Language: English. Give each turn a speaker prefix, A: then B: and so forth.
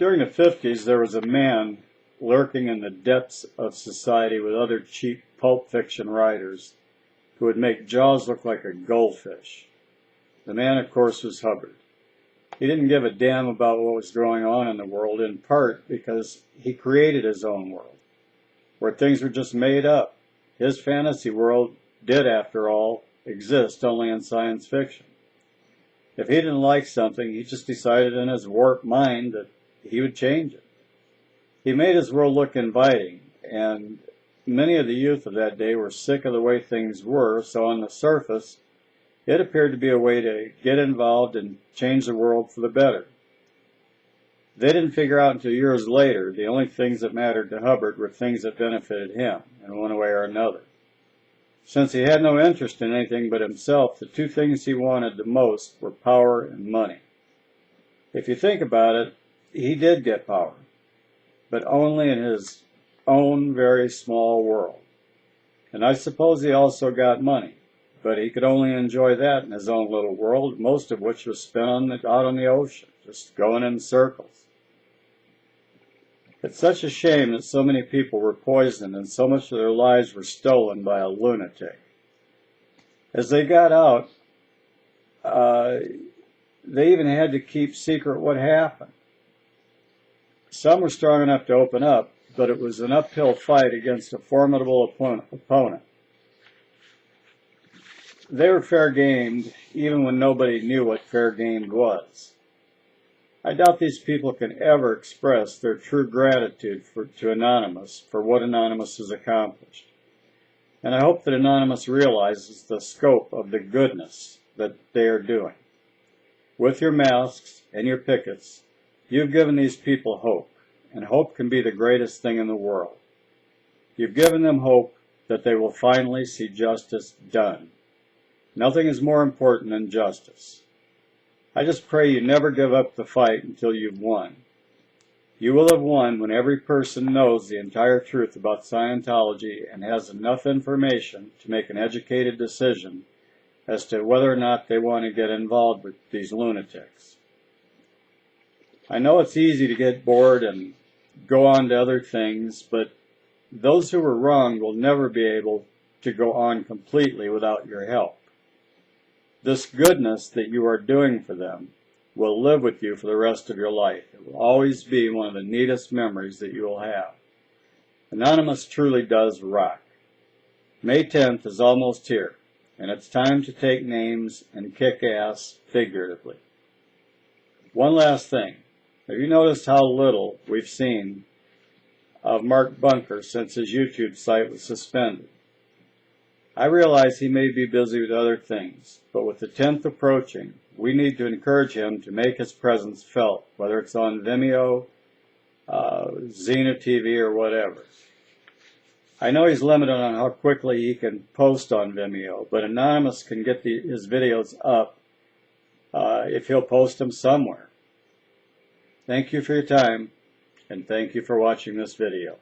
A: During the 50s, there was a man lurking in the depths of society with other cheap pulp fiction writers who would make Jaws look like a goldfish. The man, of course, was Hubbard. He didn't give a damn about what was going on in the world, in part because he created his own world, where things were just made up. His fantasy world did, after all, exist only in science fiction. If he didn't like something, he just decided in his warped mind that he would change it. He made his world look inviting, and many of the youth of that day were sick of the way things were, so on the surface, it appeared to be a way to get involved and change the world for the better. They didn't figure out until years later the only things that mattered to Hubbard were things that benefited him in one way or another. Since he had no interest in anything but himself, the two things he wanted the most were power and money. If you think about it, he did get power, but only in his own very small world. And I suppose he also got money, but he could only enjoy that in his own little world, most of which was spent out on the ocean, just going in circles. It's such a shame that so many people were poisoned and so much of their lives were stolen by a lunatic. As they got out, they even had to keep secret what happened. Some were strong enough to open up, but it was an uphill fight against a formidable opponent. They were fair-gamed, even when nobody knew what fair-gamed was. I doubt these people can ever express their true gratitude to Anonymous for what Anonymous has accomplished. And I hope that Anonymous realizes the scope of the goodness that they are doing. With your masks and your pickets, you've given these people hope, and hope can be the greatest thing in the world. You've given them hope that they will finally see justice done. Nothing is more important than justice. I just pray you never give up the fight until you've won. You will have won when every person knows the entire truth about Scientology and has enough information to make an educated decision as to whether or not they want to get involved with these lunatics. I know it's easy to get bored and go on to other things, but those who were wrong will never be able to go on completely without your help. This goodness that you are doing for them will live with you for the rest of your life. It will always be one of the neatest memories that you will have. Anonymous truly does rock. May 10th is almost here, and it's time to take names and kick ass figuratively. One last thing. Have you noticed how little we've seen of Mark Bunker since his YouTube site was suspended? I realize he may be busy with other things, but with the 10th approaching, we need to encourage him to make his presence felt, whether it's on Vimeo, Xena TV, or whatever. I know he's limited on how quickly he can post on Vimeo, but Anonymous can get his videos up if he'll post them somewhere. Thank you for your time, and thank you for watching this video.